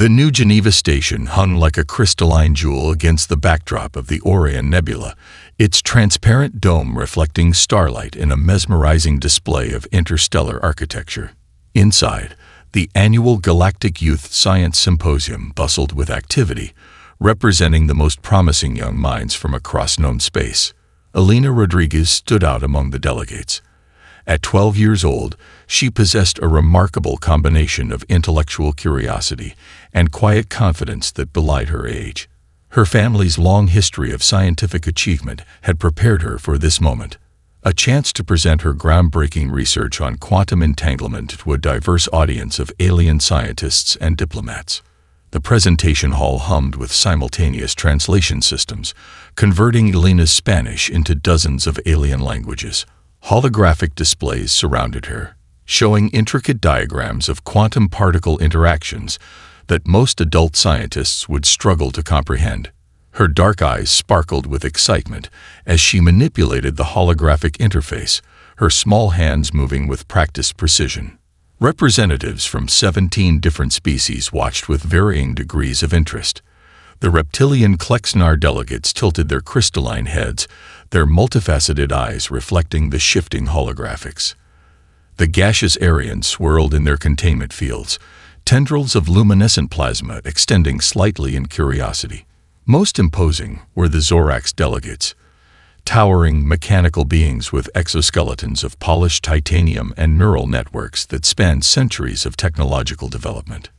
The New Geneva station hung like a crystalline jewel against the backdrop of the Orion Nebula, its transparent dome reflecting starlight in a mesmerizing display of interstellar architecture. Inside, the annual Galactic Youth Science Symposium bustled with activity, representing the most promising young minds from across known space. Elena Rodriguez stood out among the delegates. At 12 years old, she possessed a remarkable combination of intellectual curiosity and quiet confidence that belied her age. Her family's long history of scientific achievement had prepared her for this moment, a chance to present her groundbreaking research on quantum entanglement to a diverse audience of alien scientists and diplomats. The presentation hall hummed with simultaneous translation systems, converting Elena's Spanish into dozens of alien languages. Holographic displays surrounded her, showing intricate diagrams of quantum particle interactions that most adult scientists would struggle to comprehend. Her dark eyes sparkled with excitement as she manipulated the holographic interface, her small hands moving with practiced precision. Representatives from 17 different species watched with varying degrees of interest. The reptilian Klexnar delegates tilted their crystalline heads, their multifaceted eyes reflecting the shifting holographics. The gaseous Aryans swirled in their containment fields, tendrils of luminescent plasma extending slightly in curiosity. Most imposing were the Zorax delegates, towering mechanical beings with exoskeletons of polished titanium and neural networks that spanned centuries of technological development.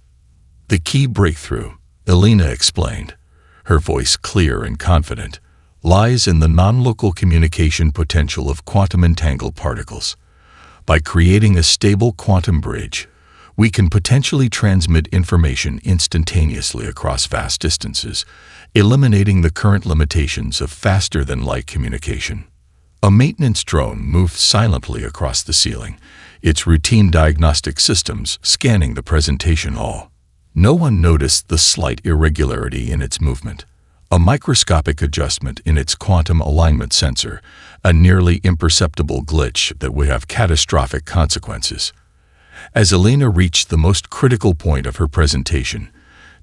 The key breakthrough, Elena explained, her voice clear and confident, lies in the non-local communication potential of quantum entangled particles. By creating a stable quantum bridge, we can potentially transmit information instantaneously across vast distances, eliminating the current limitations of faster-than-light communication. A maintenance drone moved silently across the ceiling, its routine diagnostic systems scanning the presentation hall. No one noticed the slight irregularity in its movement, a microscopic adjustment in its quantum alignment sensor, a nearly imperceptible glitch that would have catastrophic consequences. As Elena reached the most critical point of her presentation,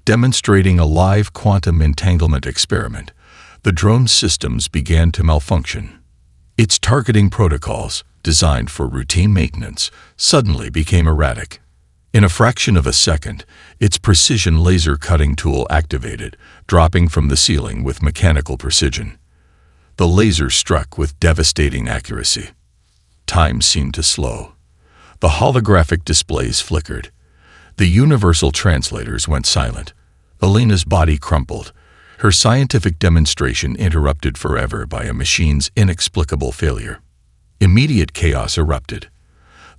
demonstrating a live quantum entanglement experiment, the drone's systems began to malfunction. Its targeting protocols, designed for routine maintenance, suddenly became erratic. In a fraction of a second, its precision laser cutting tool activated, dropping from the ceiling with mechanical precision. The laser struck with devastating accuracy. Time seemed to slow. The holographic displays flickered. The universal translators went silent. Elena's body crumpled, her scientific demonstration interrupted forever by a machine's inexplicable failure. Immediate chaos erupted.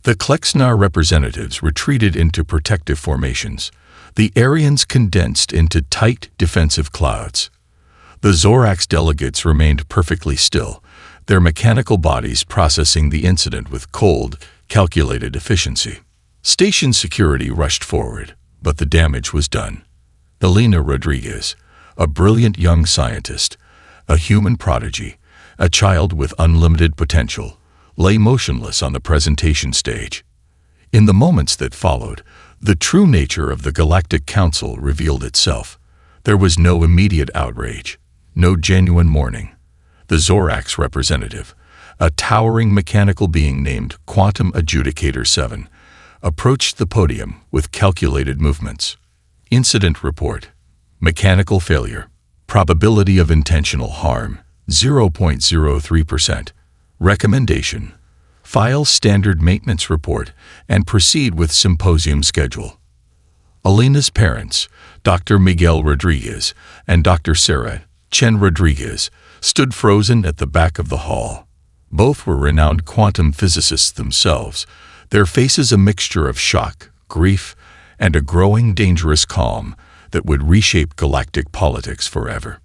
The Klexnar representatives retreated into protective formations. The Aryans condensed into tight, defensive clouds. The Zorax delegates remained perfectly still, their mechanical bodies processing the incident with cold, calculated efficiency. Station security rushed forward, but the damage was done. Elena Rodriguez, a brilliant young scientist, a human prodigy, a child with unlimited potential, lay motionless on the presentation stage. In the moments that followed, the true nature of the Galactic Council revealed itself. There was no immediate outrage, no genuine mourning. The Zorax representative, a towering mechanical being named Quantum Adjudicator 7, approached the podium with calculated movements. Incident report: mechanical failure. Probability of intentional harm, 0.03%. Recommendation: file standard maintenance report and proceed with symposium schedule. Elena's parents, Dr. Miguel Rodriguez and Dr. Sarah Chen Rodriguez, stood frozen at the back of the hall. Both were renowned quantum physicists themselves, their faces a mixture of shock, grief, and a growing dangerous calm that would reshape galactic politics forever.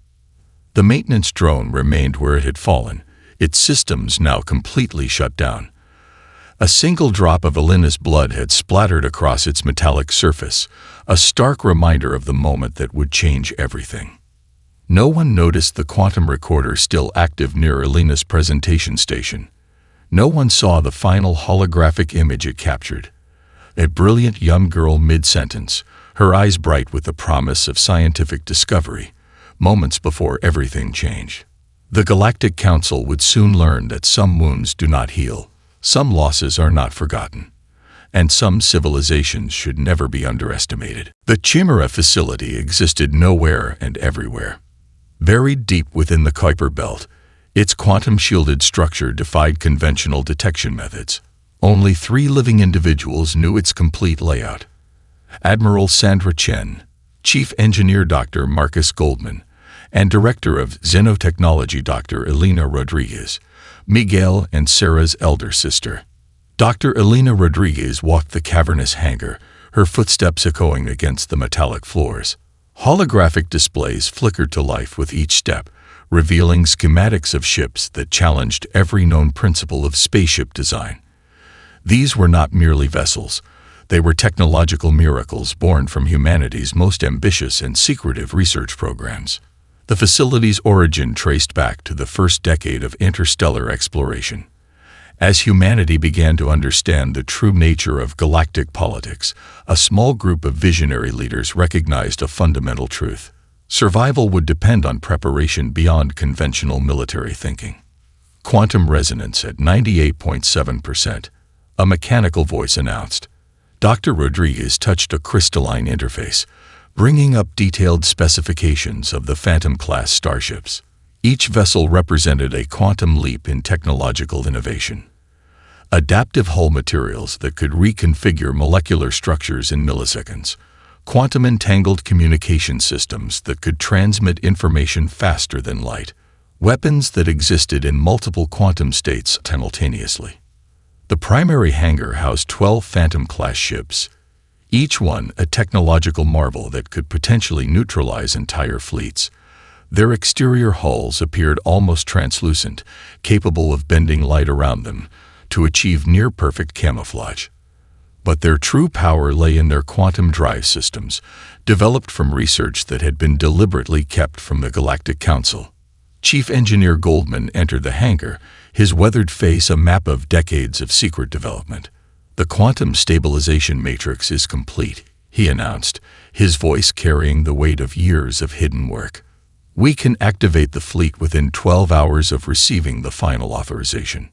The maintenance drone remained where it had fallen, its systems now completely shut down. A single drop of Elena's blood had splattered across its metallic surface, a stark reminder of the moment that would change everything. No one noticed the quantum recorder still active near Elena's presentation station. No one saw the final holographic image it captured. A brilliant young girl mid-sentence, her eyes bright with the promise of scientific discovery, moments before everything changed. The Galactic Council would soon learn that some wounds do not heal, some losses are not forgotten, and some civilizations should never be underestimated. The Chimera facility existed nowhere and everywhere. Buried deep within the Kuiper Belt, its quantum-shielded structure defied conventional detection methods. Only 3 living individuals knew its complete layout: Admiral Sandra Chen, Chief Engineer Dr. Marcus Goldman, and Director of Xenotechnology Dr. Elena Rodriguez, Miguel and Sarah's elder sister. Dr. Elena Rodriguez walked the cavernous hangar, her footsteps echoing against the metallic floors. Holographic displays flickered to life with each step, revealing schematics of ships that challenged every known principle of spaceship design. These were not merely vessels. They were technological miracles born from humanity's most ambitious and secretive research programs. The facility's origin traced back to the first decade of interstellar exploration. As humanity began to understand the true nature of galactic politics, a small group of visionary leaders recognized a fundamental truth: survival would depend on preparation beyond conventional military thinking. Quantum resonance at 98.7%, a mechanical voice announced. Dr. Rodriguez touched a crystalline interface, bringing up detailed specifications of the Phantom-class starships. Each vessel represented a quantum leap in technological innovation. Adaptive hull materials that could reconfigure molecular structures in milliseconds, quantum-entangled communication systems that could transmit information faster than light, weapons that existed in multiple quantum states simultaneously. The primary hangar housed 12 Phantom-class ships, each one a technological marvel that could potentially neutralize entire fleets. Their exterior hulls appeared almost translucent, capable of bending light around them to achieve near-perfect camouflage. But their true power lay in their quantum drive systems, developed from research that had been deliberately kept from the Galactic Council. Chief Engineer Goldman entered the hangar, his weathered face a map of decades of secret development. "The quantum stabilization matrix is complete," he announced, his voice carrying the weight of years of hidden work. "We can activate the fleet within 12 hours of receiving the final authorization."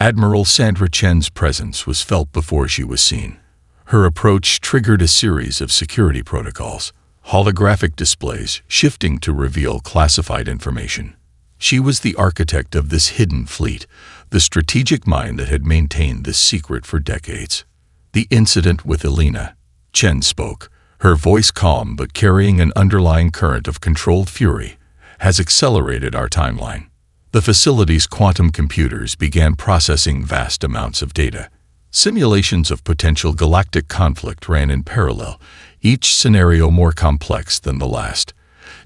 Admiral Sandra Chen's presence was felt before she was seen. Her approach triggered a series of security protocols, holographic displays shifting to reveal classified information. She was the architect of this hidden fleet, the strategic mind that had maintained this secret for decades. "The incident with Elena," Chen spoke, her voice calm but carrying an underlying current of controlled fury, "has accelerated our timeline." The facility's quantum computers began processing vast amounts of data. Simulations of potential galactic conflict ran in parallel, each scenario more complex than the last.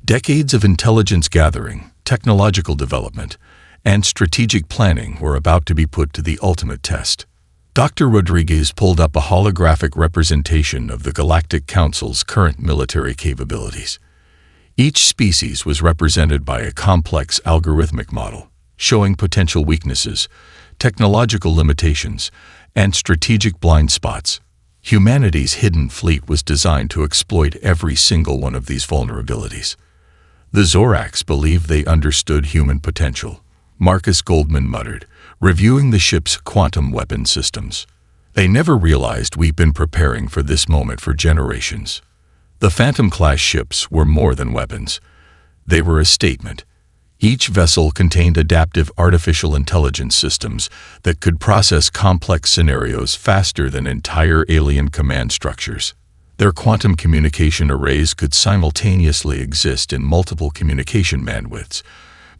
Decades of intelligence gathering, technological development, and strategic planning were about to be put to the ultimate test. Dr. Rodriguez pulled up a holographic representation of the Galactic Council's current military capabilities. Each species was represented by a complex algorithmic model, showing potential weaknesses, technological limitations, and strategic blind spots. Humanity's hidden fleet was designed to exploit every single one of these vulnerabilities. "The Zorax believed they understood human potential," Marcus Goldman muttered, reviewing the ship's quantum weapon systems. "They never realized we've been preparing for this moment for generations." The Phantom-class ships were more than weapons. They were a statement. Each vessel contained adaptive artificial intelligence systems that could process complex scenarios faster than entire alien command structures. Their quantum communication arrays could simultaneously exist in multiple communication bandwidths,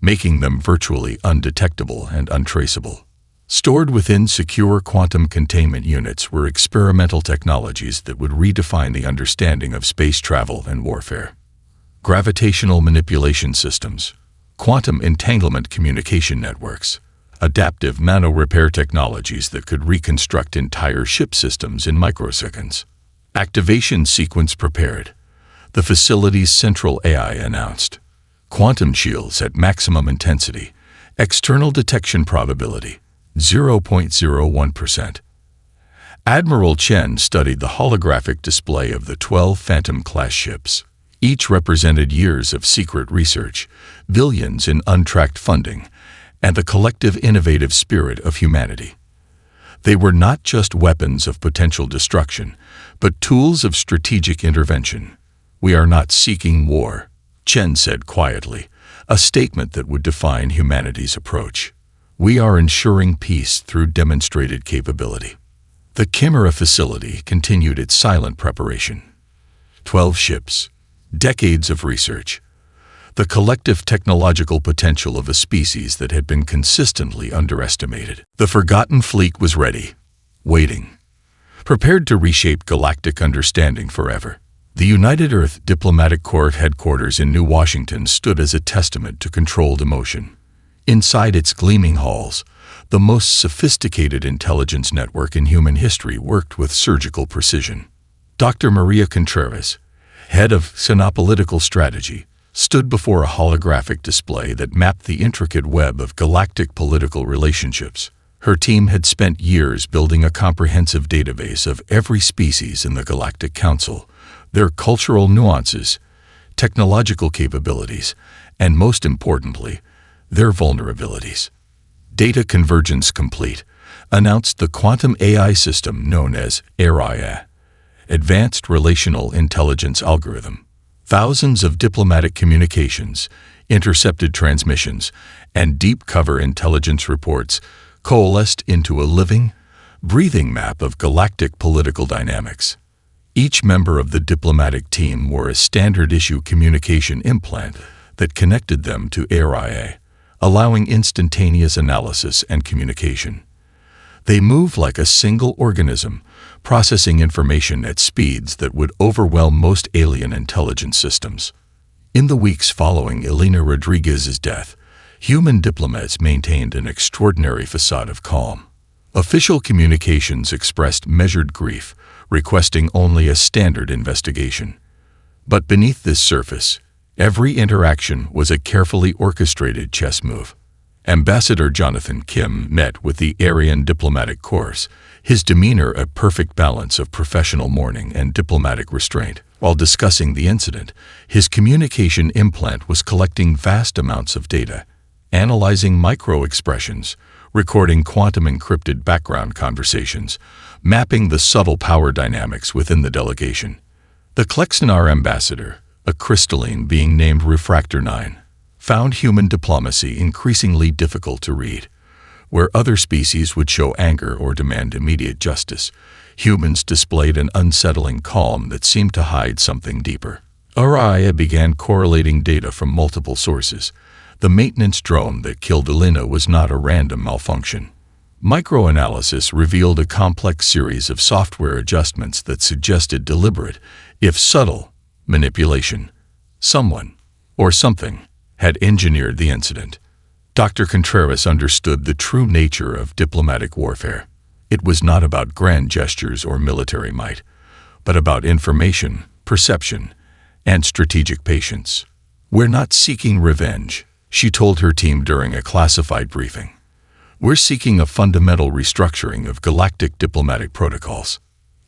making them virtually undetectable and untraceable. Stored within secure quantum containment units were experimental technologies that would redefine the understanding of space travel and warfare. Gravitational manipulation systems, quantum entanglement communication networks, adaptive nano-repair technologies that could reconstruct entire ship systems in microseconds. Activation sequence prepared, the facility's central AI announced. Quantum shields at maximum intensity, external detection probability, 0.01%. Admiral Chen studied the holographic display of the 12 Phantom-class ships. Each represented years of secret research, billions in untracked funding, and the collective innovative spirit of humanity. They were not just weapons of potential destruction, but tools of strategic intervention. "We are not seeking war," Chen said quietly, a statement that would define humanity's approach. "We are ensuring peace through demonstrated capability." The Chimera facility continued its silent preparation. 12 ships, decades of research, the collective technological potential of a species that had been consistently underestimated. The forgotten fleet was ready, waiting, prepared to reshape galactic understanding forever. The United Earth Diplomatic Corps headquarters in New Washington stood as a testament to controlled emotion. Inside its gleaming halls, the most sophisticated intelligence network in human history worked with surgical precision. Dr. Maria Contreras, head of Sinopolitical Strategy, stood before a holographic display that mapped the intricate web of galactic political relationships. Her team had spent years building a comprehensive database of every species in the Galactic Council, their cultural nuances, technological capabilities, and most importantly, their vulnerabilities. "Data convergence complete," announced the quantum AI system known as HFY, Advanced Relational Intelligence Algorithm. Thousands of diplomatic communications, intercepted transmissions, and deep cover intelligence reports coalesced into a living, breathing map of galactic political dynamics. Each member of the diplomatic team wore a standard-issue communication implant that connected them to HFY, allowing instantaneous analysis and communication. They moved like a single organism, processing information at speeds that would overwhelm most alien intelligence systems. In the weeks following Elena Rodriguez's death, human diplomats maintained an extraordinary facade of calm. Official communications expressed measured grief, requesting only a standard investigation. But beneath this surface, every interaction was a carefully orchestrated chess move. Ambassador Jonathan Kim met with the Aryan Diplomatic Corps, his demeanor a perfect balance of professional mourning and diplomatic restraint. While discussing the incident, his communication implant was collecting vast amounts of data, analyzing micro-expressions, recording quantum-encrypted background conversations, mapping the subtle power dynamics within the delegation. The Klexenar ambassador, a crystalline being named Refractor 9, found human diplomacy increasingly difficult to read. Where other species would show anger or demand immediate justice, humans displayed an unsettling calm that seemed to hide something deeper. Araya began correlating data from multiple sources. The maintenance drone that killed Elena was not a random malfunction. Microanalysis revealed a complex series of software adjustments that suggested deliberate, if subtle, manipulation. Someone, or something, had engineered the incident. Dr. Contreras understood the true nature of diplomatic warfare. It was not about grand gestures or military might, but about information, perception, and strategic patience. "We're not seeking revenge," she told her team during a classified briefing. "We're seeking a fundamental restructuring of galactic diplomatic protocols."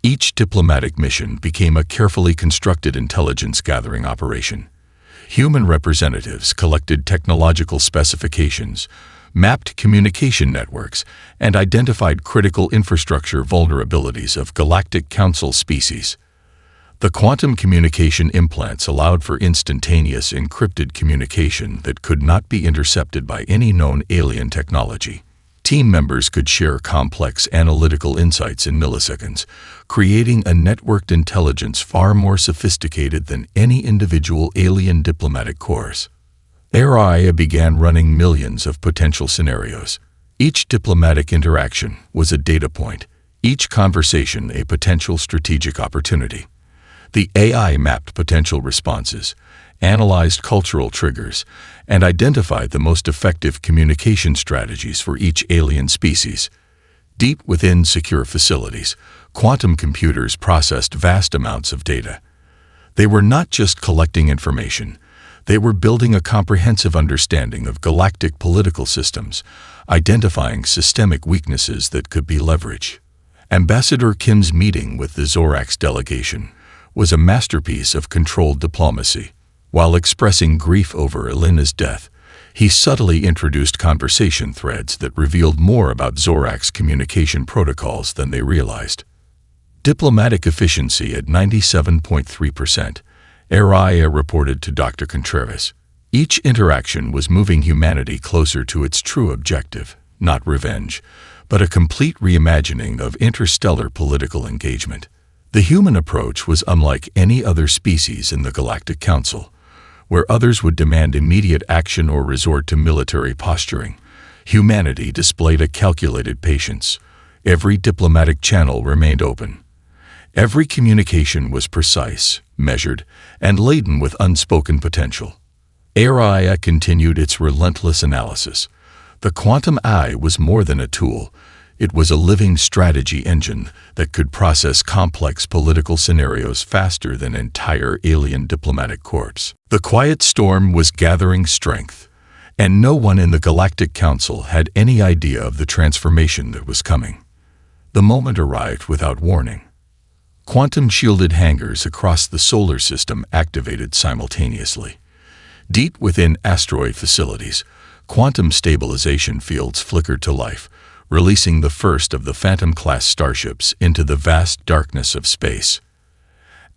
Each diplomatic mission became a carefully constructed intelligence-gathering operation. Human representatives collected technological specifications, mapped communication networks, and identified critical infrastructure vulnerabilities of Galactic Council species. The quantum communication implants allowed for instantaneous encrypted communication that could not be intercepted by any known alien technology. Team members could share complex analytical insights in milliseconds, creating a networked intelligence far more sophisticated than any individual alien diplomatic corps. AI began running millions of potential scenarios. Each diplomatic interaction was a data point, each conversation a potential strategic opportunity. The AI mapped potential responses, analyzed cultural triggers, and identified the most effective communication strategies for each alien species. Deep within secure facilities, quantum computers processed vast amounts of data. They were not just collecting information, they were building a comprehensive understanding of galactic political systems, identifying systemic weaknesses that could be leveraged. Ambassador Kim's meeting with the Zorax delegation was a masterpiece of controlled diplomacy. While expressing grief over Elena's death, he subtly introduced conversation threads that revealed more about Zorax communication protocols than they realized. Diplomatic efficiency at 97.3%, Araya reported to Dr. Contreras. Each interaction was moving humanity closer to its true objective, not revenge, but a complete reimagining of interstellar political engagement. The human approach was unlike any other species in the Galactic Council, where others would demand immediate action or resort to military posturing. Humanity displayed a calculated patience. Every diplomatic channel remained open. Every communication was precise, measured, and laden with unspoken potential. Araya continued its relentless analysis. The quantum eye was more than a tool. It was a living strategy engine that could process complex political scenarios faster than entire alien diplomatic corps. The quiet storm was gathering strength, and no one in the Galactic Council had any idea of the transformation that was coming. The moment arrived without warning. Quantum-shielded hangars across the solar system activated simultaneously. Deep within asteroid facilities, quantum stabilization fields flickered to life, releasing the first of the Phantom-class starships into the vast darkness of space.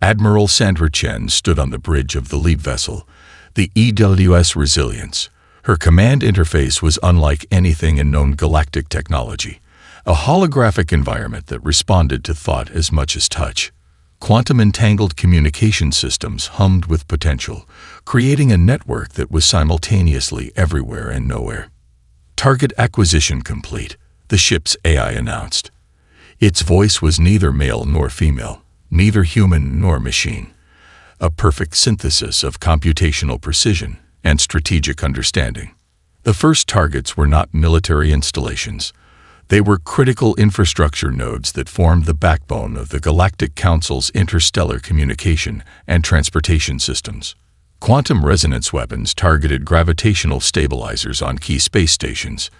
Admiral Sandra Chen stood on the bridge of the lead vessel, the EWS Resilience. Her command interface was unlike anything in known galactic technology, a holographic environment that responded to thought as much as touch. Quantum-entangled communication systems hummed with potential, creating a network that was simultaneously everywhere and nowhere. Target acquisition complete, the ship's AI announced. Its voice was neither male nor female, neither human nor machine. A perfect synthesis of computational precision and strategic understanding. The first targets were not military installations. They were critical infrastructure nodes that formed the backbone of the Galactic Council's interstellar communication and transportation systems. Quantum resonance weapons targeted gravitational stabilizers on key space stations.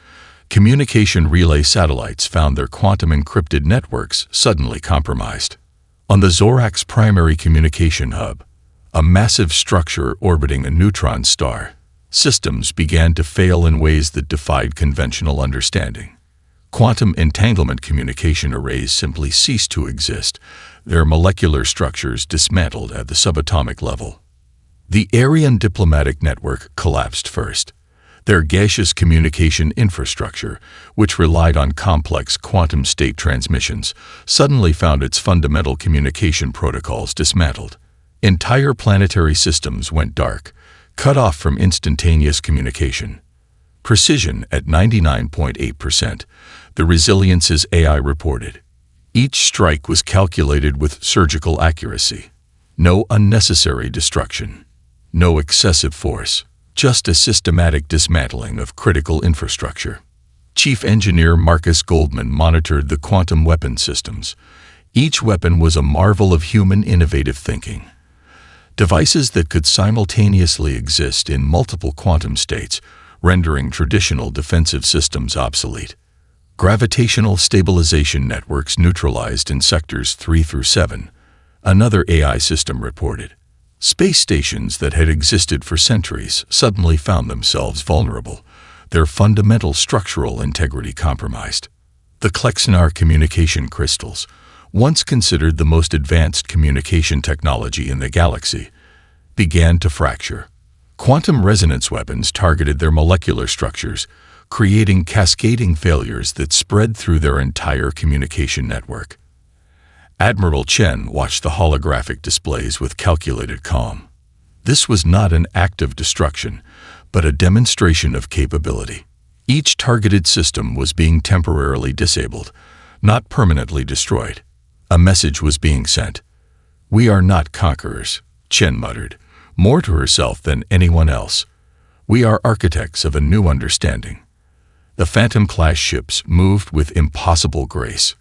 Communication relay satellites found their quantum-encrypted networks suddenly compromised. On the Zorax primary communication hub, a massive structure orbiting a neutron star, systems began to fail in ways that defied conventional understanding. Quantum entanglement communication arrays simply ceased to exist, their molecular structures dismantled at the subatomic level. The Aryan diplomatic network collapsed first. Their gaseous communication infrastructure, which relied on complex quantum state transmissions, suddenly found its fundamental communication protocols dismantled. Entire planetary systems went dark, cut off from instantaneous communication. Precision at 99.8%, the Resilience's AI reported. Each strike was calculated with surgical accuracy. No unnecessary destruction. No excessive force. Just a systematic dismantling of critical infrastructure. Chief Engineer Marcus Goldman monitored the quantum weapon systems. Each weapon was a marvel of human innovative thinking. Devices that could simultaneously exist in multiple quantum states, rendering traditional defensive systems obsolete. Gravitational stabilization networks neutralized in sectors 3 through 7, another AI system reported. Space stations that had existed for centuries suddenly found themselves vulnerable, their fundamental structural integrity compromised. The Klexnar communication crystals, once considered the most advanced communication technology in the galaxy, began to fracture. Quantum resonance weapons targeted their molecular structures, creating cascading failures that spread through their entire communication network. Admiral Chen watched the holographic displays with calculated calm. This was not an act of destruction, but a demonstration of capability. Each targeted system was being temporarily disabled, not permanently destroyed. A message was being sent. "We are not conquerors," Chen muttered, more to herself than anyone else. "We are architects of a new understanding." The Phantom-class ships moved with impossible grace.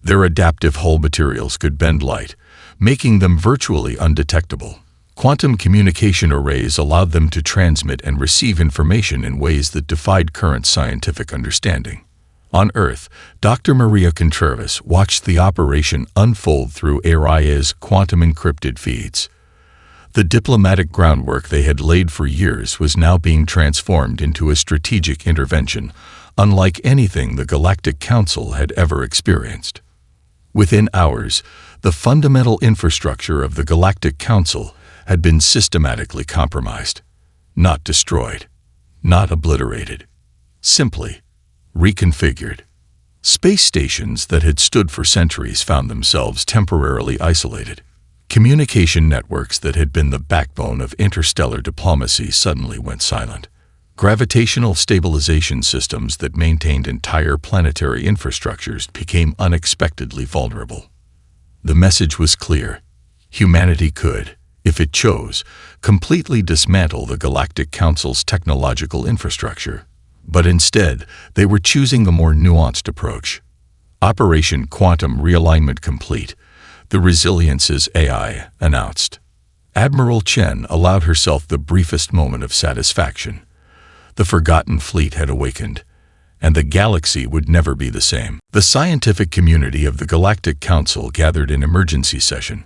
Their adaptive hull materials could bend light, making them virtually undetectable. Quantum communication arrays allowed them to transmit and receive information in ways that defied current scientific understanding. On Earth, Dr. Maria Contreras watched the operation unfold through ARIA's quantum-encrypted feeds. The diplomatic groundwork they had laid for years was now being transformed into a strategic intervention, unlike anything the Galactic Council had ever experienced. Within hours, the fundamental infrastructure of the Galactic Council had been systematically compromised. Not destroyed, not obliterated, simply reconfigured. Space stations that had stood for centuries found themselves temporarily isolated. Communication networks that had been the backbone of interstellar diplomacy suddenly went silent. Gravitational stabilization systems that maintained entire planetary infrastructures became unexpectedly vulnerable. The message was clear. Humanity could, if it chose, completely dismantle the Galactic Council's technological infrastructure. But instead, they were choosing a more nuanced approach. Operation Quantum Realignment Complete, the Resilience's AI announced. Admiral Chen allowed herself the briefest moment of satisfaction. The forgotten fleet had awakened, and the galaxy would never be the same. The scientific community of the Galactic Council gathered in emergency session,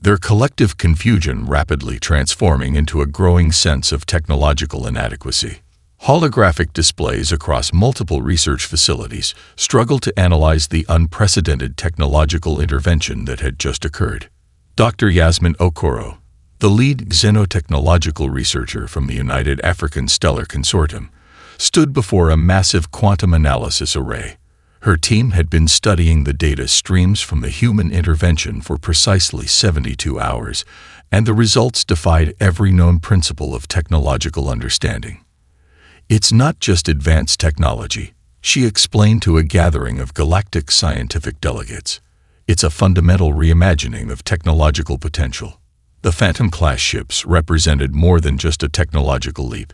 their collective confusion rapidly transforming into a growing sense of technological inadequacy. Holographic displays across multiple research facilities struggled to analyze the unprecedented technological intervention that had just occurred. Dr. Yasmin Okoro, the lead xenotechnological researcher from the United African Stellar Consortium, stood before a massive quantum analysis array. Her team had been studying the data streams from the human intervention for precisely 72 hours, and the results defied every known principle of technological understanding. It's not just advanced technology, she explained to a gathering of galactic scientific delegates. It's a fundamental reimagining of technological potential. The Phantom-class ships represented more than just a technological leap.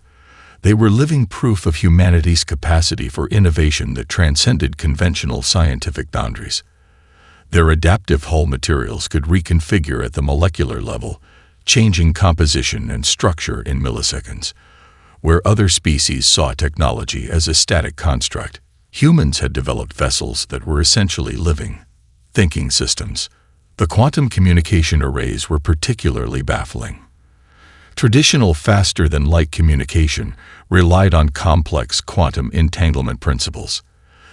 They were living proof of humanity's capacity for innovation that transcended conventional scientific boundaries. Their adaptive hull materials could reconfigure at the molecular level, changing composition and structure in milliseconds. Where other species saw technology as a static construct, humans had developed vessels that were essentially living, thinking systems. The quantum communication arrays were particularly baffling. Traditional faster-than-light communication relied on complex quantum entanglement principles.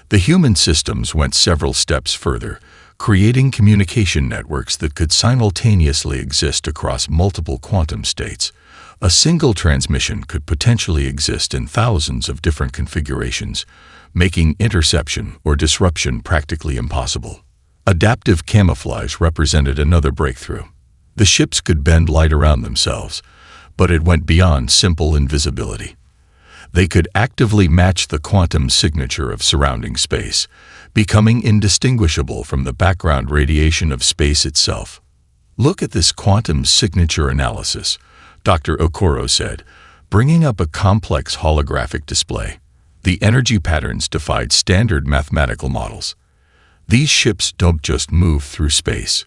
The human systems went several steps further, creating communication networks that could simultaneously exist across multiple quantum states. A single transmission could potentially exist in thousands of different configurations, making interception or disruption practically impossible. Adaptive camouflage represented another breakthrough. The ships could bend light around themselves, but it went beyond simple invisibility. They could actively match the quantum signature of surrounding space, becoming indistinguishable from the background radiation of space itself. "Look at this quantum signature analysis," Dr. Okoro said, bringing up a complex holographic display. The energy patterns defied standard mathematical models. These ships don't just move through space.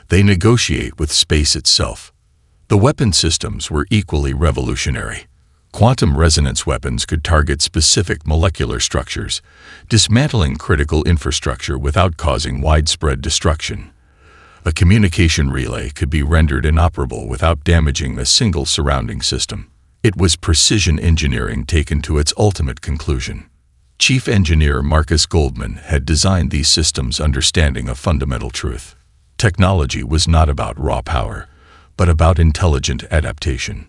They negotiate with space itself. The weapon systems were equally revolutionary. Quantum resonance weapons could target specific molecular structures, dismantling critical infrastructure without causing widespread destruction. A communication relay could be rendered inoperable without damaging a single surrounding system. It was precision engineering taken to its ultimate conclusion. Chief Engineer Marcus Goldman had designed these systems understanding a fundamental truth. Technology was not about raw power, but about intelligent adaptation.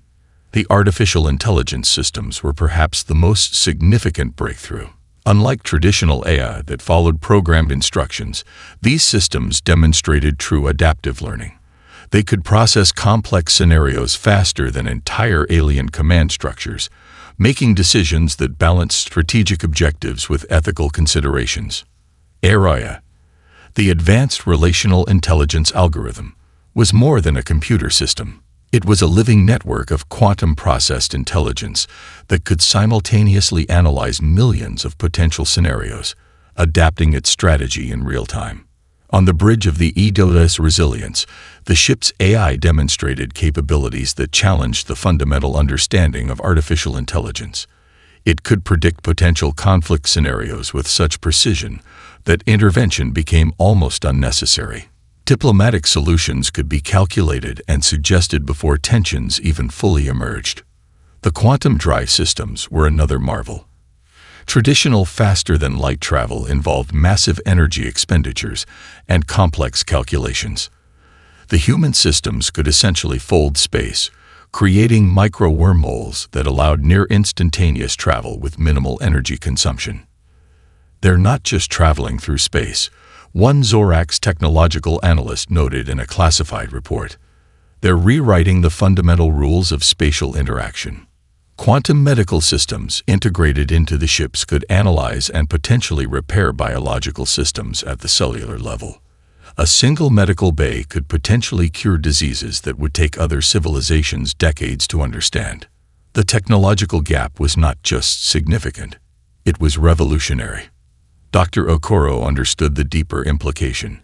The artificial intelligence systems were perhaps the most significant breakthrough. Unlike traditional AI that followed programmed instructions, these systems demonstrated true adaptive learning. They could process complex scenarios faster than entire alien command structures, making decisions that balanced strategic objectives with ethical considerations. ARIA, the Advanced Relational Intelligence Algorithm, was more than a computer system. It was a living network of quantum-processed intelligence that could simultaneously analyze millions of potential scenarios, adapting its strategy in real time. On the bridge of the EWS Resilience, the ship's AI demonstrated capabilities that challenged the fundamental understanding of artificial intelligence. It could predict potential conflict scenarios with such precision that intervention became almost unnecessary. Diplomatic solutions could be calculated and suggested before tensions even fully emerged. The quantum drive systems were another marvel. Traditional faster-than-light travel involved massive energy expenditures and complex calculations. The human systems could essentially fold space, creating micro-wormholes that allowed near-instantaneous travel with minimal energy consumption. They're not just traveling through space, one Zorax technological analyst noted in a classified report. They're rewriting the fundamental rules of spatial interaction. Quantum medical systems integrated into the ships could analyze and potentially repair biological systems at the cellular level. A single medical bay could potentially cure diseases that would take other civilizations decades to understand. The technological gap was not just significant, it was revolutionary. Dr. Okoro understood the deeper implication.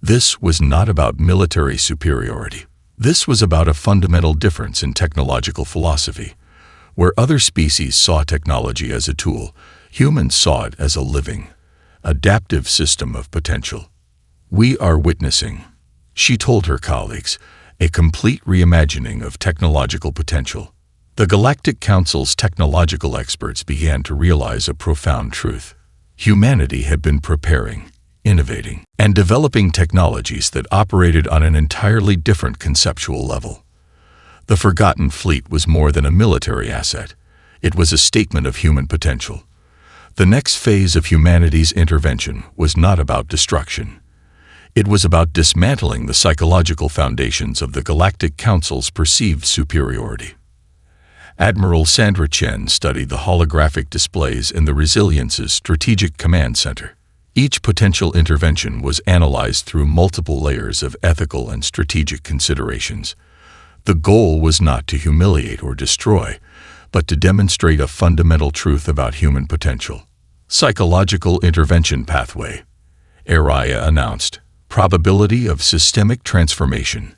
This was not about military superiority. This was about a fundamental difference in technological philosophy. Where other species saw technology as a tool, humans saw it as a living, adaptive system of potential. We are witnessing, she told her colleagues, a complete reimagining of technological potential. The Galactic Council's technological experts began to realize a profound truth. Humanity had been preparing, innovating, and developing technologies that operated on an entirely different conceptual level. The Forgotten Fleet was more than a military asset. It was a statement of human potential. The next phase of humanity's intervention was not about destruction. It was about dismantling the psychological foundations of the Galactic Council's perceived superiority. Admiral Sandra Chen studied the holographic displays in the Resilience's Strategic Command Center. Each potential intervention was analyzed through multiple layers of ethical and strategic considerations. The goal was not to humiliate or destroy, but to demonstrate a fundamental truth about human potential. Psychological Intervention Pathway, Araya announced. Probability of systemic transformation,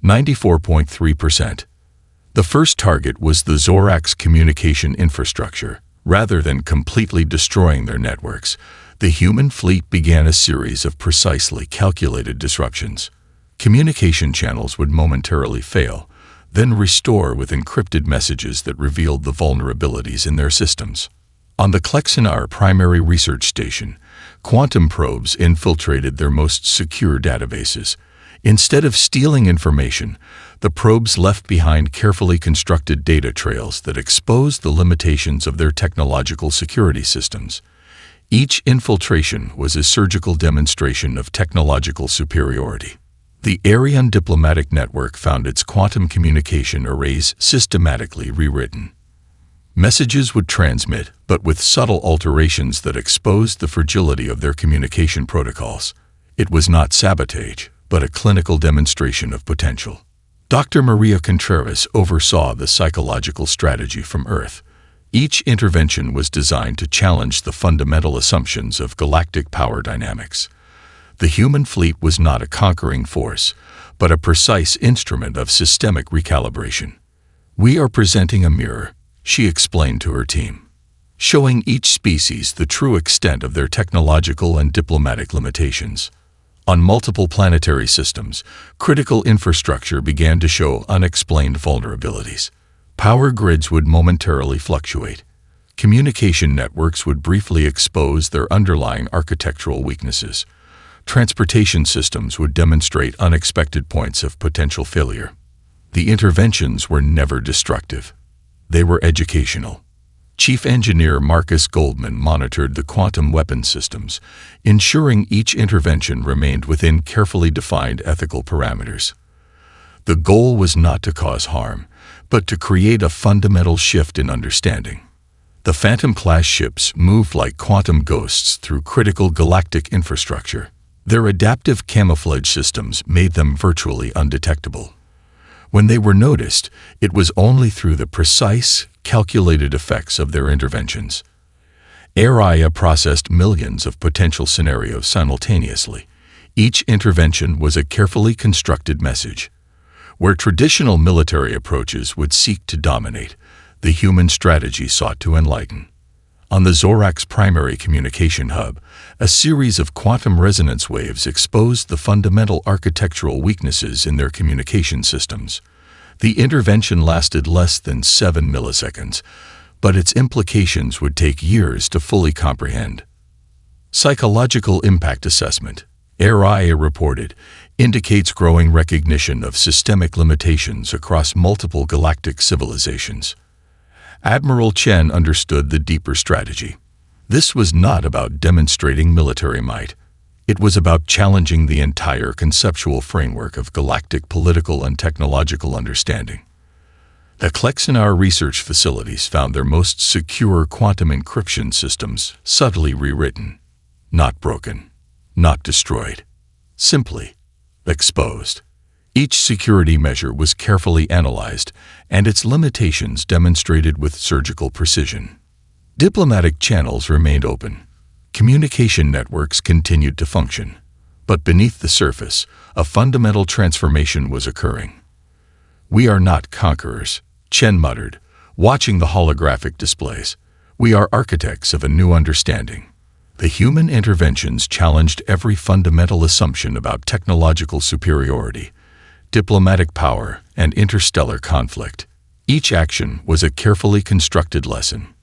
94.3%. The first target was the Zorax communication infrastructure. Rather than completely destroying their networks, the human fleet began a series of precisely calculated disruptions. Communication channels would momentarily fail, then restore with encrypted messages that revealed the vulnerabilities in their systems. On the Klexenar primary research station, quantum probes infiltrated their most secure databases. Instead of stealing information, the probes left behind carefully constructed data trails that exposed the limitations of their technological security systems. Each infiltration was a surgical demonstration of technological superiority. The Ariane diplomatic network found its quantum communication arrays systematically rewritten. Messages would transmit, but with subtle alterations that exposed the fragility of their communication protocols. It was not sabotage, but a clinical demonstration of potential. Dr. Maria Contreras oversaw the psychological strategy from Earth. Each intervention was designed to challenge the fundamental assumptions of galactic power dynamics. The human fleet was not a conquering force, but a precise instrument of systemic recalibration. We are presenting a mirror, she explained to her team, showing each species the true extent of their technological and diplomatic limitations. On multiple planetary systems, critical infrastructure began to show unexplained vulnerabilities. Power grids would momentarily fluctuate. Communication networks would briefly expose their underlying architectural weaknesses. Transportation systems would demonstrate unexpected points of potential failure. The interventions were never destructive. They were educational. Chief Engineer Marcus Goldman monitored the quantum weapon systems, ensuring each intervention remained within carefully defined ethical parameters. The goal was not to cause harm, but to create a fundamental shift in understanding. The Phantom-class ships moved like quantum ghosts through critical galactic infrastructure. Their adaptive camouflage systems made them virtually undetectable. When they were noticed, it was only through the precise, calculated effects of their interventions. Araya processed millions of potential scenarios simultaneously. Each intervention was a carefully constructed message. Where traditional military approaches would seek to dominate, the human strategy sought to enlighten. On the Zorak's primary communication hub, a series of quantum resonance waves exposed the fundamental architectural weaknesses in their communication systems. The intervention lasted less than 7 milliseconds, but its implications would take years to fully comprehend. Psychological Impact Assessment, HFY reported, indicates growing recognition of systemic limitations across multiple galactic civilizations. Admiral Chen understood the deeper strategy. This was not about demonstrating military might. It was about challenging the entire conceptual framework of galactic political and technological understanding. The Klexenar research facilities found their most secure quantum encryption systems subtly rewritten, not broken, not destroyed, simply exposed. Each security measure was carefully analyzed, and its limitations demonstrated with surgical precision. Diplomatic channels remained open. Communication networks continued to function. But beneath the surface, a fundamental transformation was occurring. "We are not conquerors," Chen muttered, watching the holographic displays. "We are architects of a new understanding." The human interventions challenged every fundamental assumption about technological superiority, diplomatic power, and interstellar conflict. Each action was a carefully constructed lesson.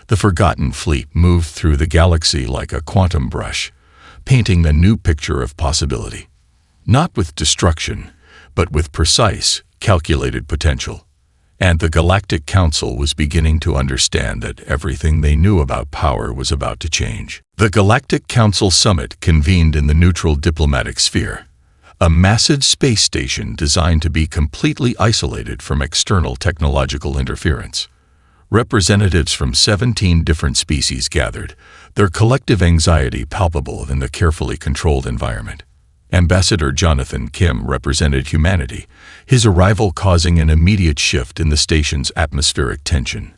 The Forgotten Fleet moved through the galaxy like a quantum brush, painting a new picture of possibility. Not with destruction, but with precise, calculated potential. And the Galactic Council was beginning to understand that everything they knew about power was about to change. The Galactic Council Summit convened in the neutral diplomatic sphere, a massive space station designed to be completely isolated from external technological interference. Representatives from 17 different species gathered, their collective anxiety palpable in the carefully controlled environment. Ambassador Jonathan Kim represented humanity, his arrival causing an immediate shift in the station's atmospheric tension.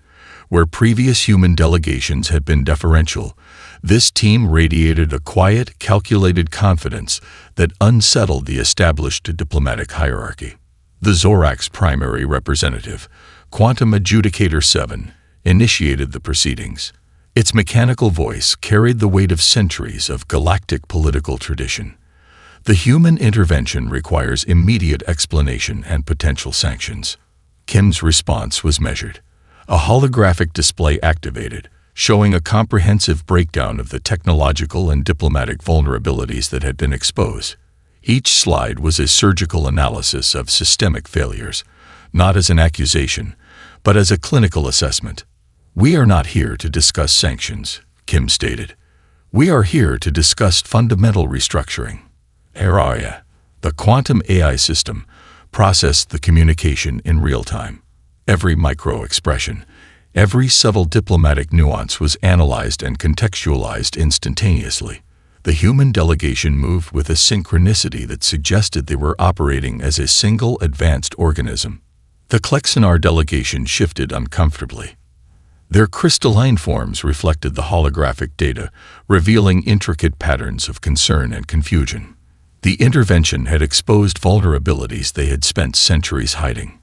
Where previous human delegations had been deferential, this team radiated a quiet, calculated confidence that unsettled the established diplomatic hierarchy. The Zorak's primary representative, Quantum Adjudicator 7, initiated the proceedings. Its mechanical voice carried the weight of centuries of galactic political tradition. The human intervention requires immediate explanation and potential sanctions. Kim's response was measured. A holographic display activated, showing a comprehensive breakdown of the technological and diplomatic vulnerabilities that had been exposed. Each slide was a surgical analysis of systemic failures, not as an accusation, but as a clinical assessment. "We are not here to discuss sanctions," Kim stated. "We are here to discuss fundamental restructuring." HFY, the quantum AI system, processed the communication in real time. Every micro-expression, every subtle diplomatic nuance was analyzed and contextualized instantaneously. The human delegation moved with a synchronicity that suggested they were operating as a single advanced organism. The Klexenar delegation shifted uncomfortably. Their crystalline forms reflected the holographic data, revealing intricate patterns of concern and confusion. The intervention had exposed vulnerabilities they had spent centuries hiding.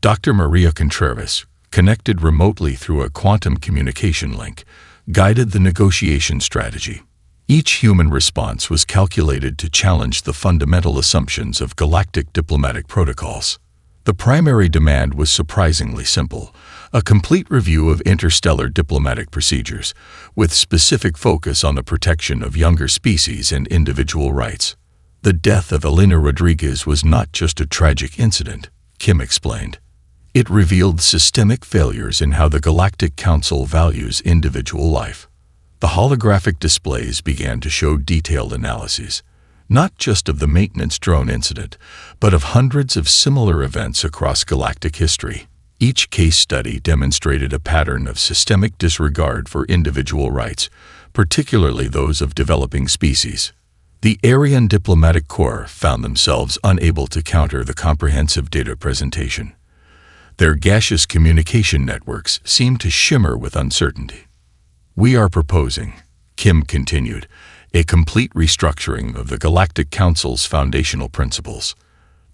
Dr. Maria Contreras, connected remotely through a quantum communication link, guided the negotiation strategy. Each human response was calculated to challenge the fundamental assumptions of galactic diplomatic protocols. The primary demand was surprisingly simple: a complete review of interstellar diplomatic procedures, with specific focus on the protection of younger species and individual rights. The death of Elena Rodriguez was not just a tragic incident, Kim explained. It revealed systemic failures in how the Galactic Council values individual life. The holographic displays began to show detailed analyses, not just of the maintenance drone incident, but of hundreds of similar events across galactic history. Each case study demonstrated a pattern of systemic disregard for individual rights, particularly those of developing species. The Aryan Diplomatic Corps found themselves unable to counter the comprehensive data presentation. Their gaseous communication networks seemed to shimmer with uncertainty. "We are proposing," Kim continued, "a complete restructuring of the Galactic Council's foundational principles."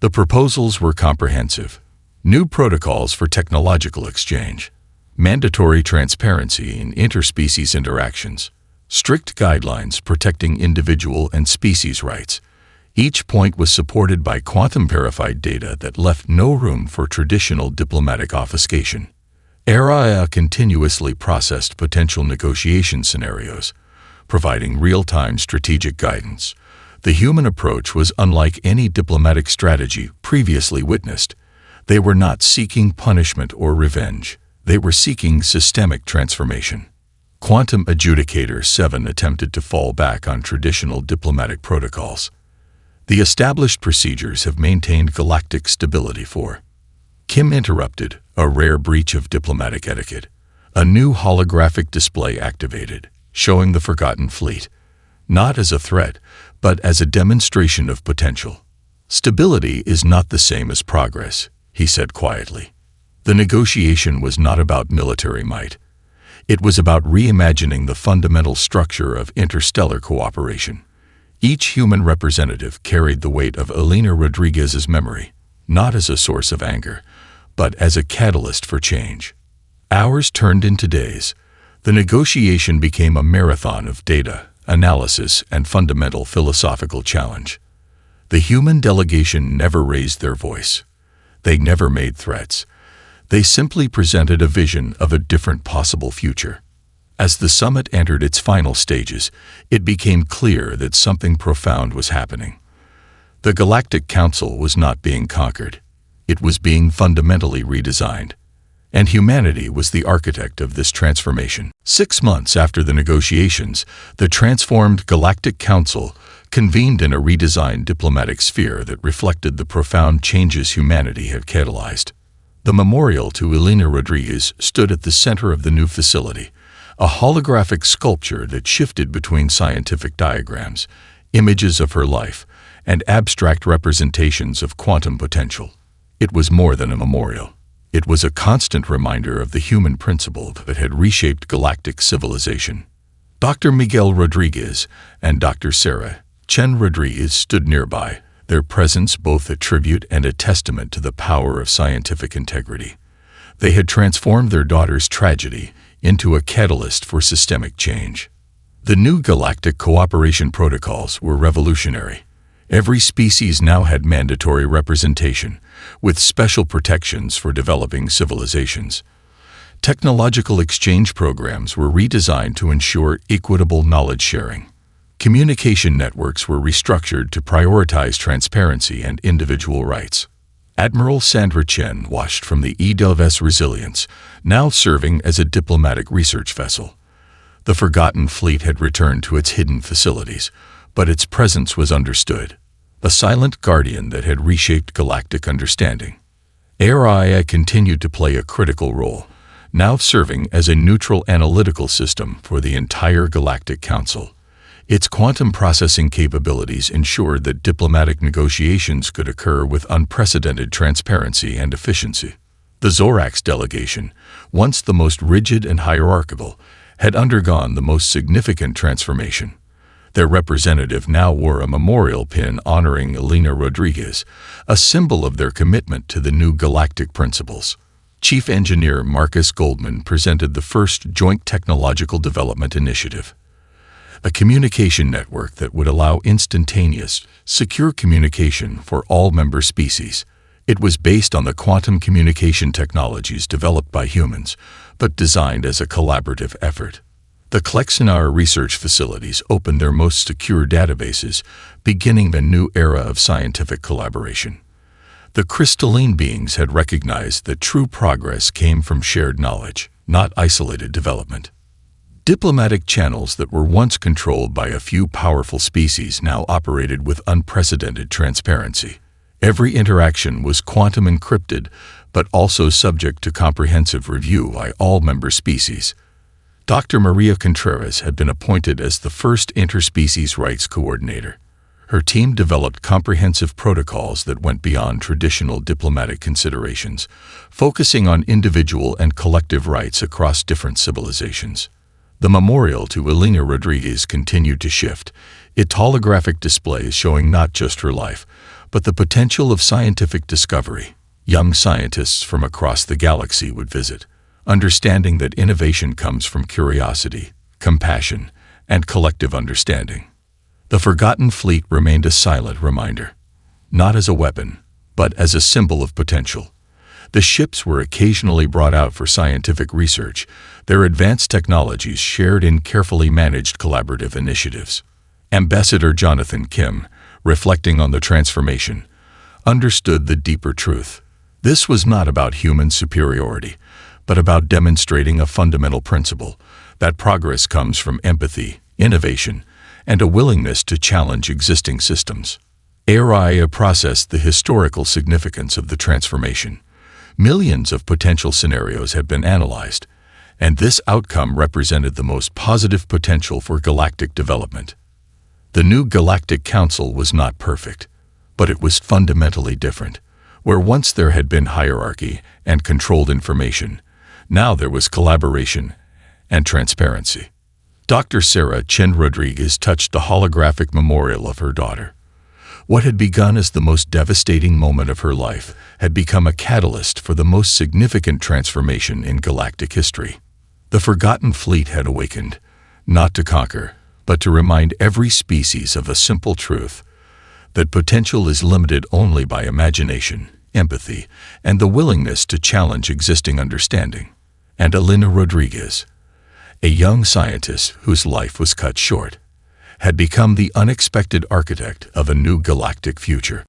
The proposals were comprehensive. New protocols for technological exchange, mandatory transparency in interspecies interactions, strict guidelines protecting individual and species rights. Each point was supported by quantum-verified data that left no room for traditional diplomatic obfuscation. HFY continuously processed potential negotiation scenarios, providing real-time strategic guidance. The human approach was unlike any diplomatic strategy previously witnessed. They were not seeking punishment or revenge. They were seeking systemic transformation. Quantum Adjudicator 7 attempted to fall back on traditional diplomatic protocols. The established procedures have maintained galactic stability for. Kim interrupted, a rare breach of diplomatic etiquette. A new holographic display activated, showing the Forgotten Fleet, not as a threat, but as a demonstration of potential. Stability is not the same as progress, he said quietly. The negotiation was not about military might. It was about reimagining the fundamental structure of interstellar cooperation. Each human representative carried the weight of Elena Rodriguez's memory, not as a source of anger, but as a catalyst for change. Hours turned into days. The negotiation became a marathon of data, analysis, and fundamental philosophical challenge. The human delegation never raised their voice. They never made threats. They simply presented a vision of a different possible future. As the summit entered its final stages, it became clear that something profound was happening. The Galactic Council was not being conquered. It was being fundamentally redesigned. And humanity was the architect of this transformation. 6 months after the negotiations, the transformed Galactic Council convened in a redesigned diplomatic sphere that reflected the profound changes humanity had catalyzed. The memorial to Elena Rodriguez stood at the center of the new facility, a holographic sculpture that shifted between scientific diagrams, images of her life, and abstract representations of quantum potential. It was more than a memorial. It was a constant reminder of the human principle that had reshaped galactic civilization. Dr. Miguel Rodriguez and Dr. Sarah Chen Rodriguez stood nearby, their presence both a tribute and a testament to the power of scientific integrity. They had transformed their daughter's tragedy into a catalyst for systemic change. The new galactic cooperation protocols were revolutionary. Every species now had mandatory representation, with special protections for developing civilizations. Technological exchange programs were redesigned to ensure equitable knowledge sharing. Communication networks were restructured to prioritize transparency and individual rights. Admiral Sandra Chen watched from the Edelweiss Resilience, now serving as a diplomatic research vessel. The Forgotten Fleet had returned to its hidden facilities, but its presence was understood, a silent guardian that had reshaped galactic understanding. HFY continued to play a critical role, now serving as a neutral analytical system for the entire Galactic Council. Its quantum processing capabilities ensured that diplomatic negotiations could occur with unprecedented transparency and efficiency. The Zorax delegation, once the most rigid and hierarchical, had undergone the most significant transformation. Their representative now wore a memorial pin honoring Elena Rodriguez, a symbol of their commitment to the new galactic principles. Chief Engineer Marcus Goldman presented the first Joint Technological Development Initiative, a communication network that would allow instantaneous, secure communication for all member species. It was based on the quantum communication technologies developed by humans, but designed as a collaborative effort. The Klexenar research facilities opened their most secure databases, beginning a new era of scientific collaboration. The crystalline beings had recognized that true progress came from shared knowledge, not isolated development. Diplomatic channels that were once controlled by a few powerful species now operated with unprecedented transparency. Every interaction was quantum encrypted, but also subject to comprehensive review by all member species. Dr. Maria Contreras had been appointed as the first interspecies rights coordinator. Her team developed comprehensive protocols that went beyond traditional diplomatic considerations, focusing on individual and collective rights across different civilizations. The memorial to Elena Rodriguez continued to shift, its holographic displays showing not just her life, but the potential of scientific discovery. Young scientists from across the galaxy would visit, understanding that innovation comes from curiosity, compassion, and collective understanding. The Forgotten Fleet remained a silent reminder, not as a weapon, but as a symbol of potential. The ships were occasionally brought out for scientific research, their advanced technologies shared in carefully managed collaborative initiatives. Ambassador Jonathan Kim, reflecting on the transformation, understood the deeper truth. This was not about human superiority, but about demonstrating a fundamental principle, that progress comes from empathy, innovation, and a willingness to challenge existing systems. Araya processed the historical significance of the transformation. Millions of potential scenarios had been analyzed, and this outcome represented the most positive potential for galactic development. The new Galactic Council was not perfect, but it was fundamentally different. Where once there had been hierarchy and controlled information, now there was collaboration and transparency. Dr. Sarah Chen Rodriguez touched the holographic memorial of her daughter. What had begun as the most devastating moment of her life had become a catalyst for the most significant transformation in galactic history. The Forgotten Fleet had awakened, not to conquer, but to remind every species of a simple truth, that potential is limited only by imagination, empathy, and the willingness to challenge existing understanding. And Elena Rodriguez, a young scientist whose life was cut short, had become the unexpected architect of a new galactic future.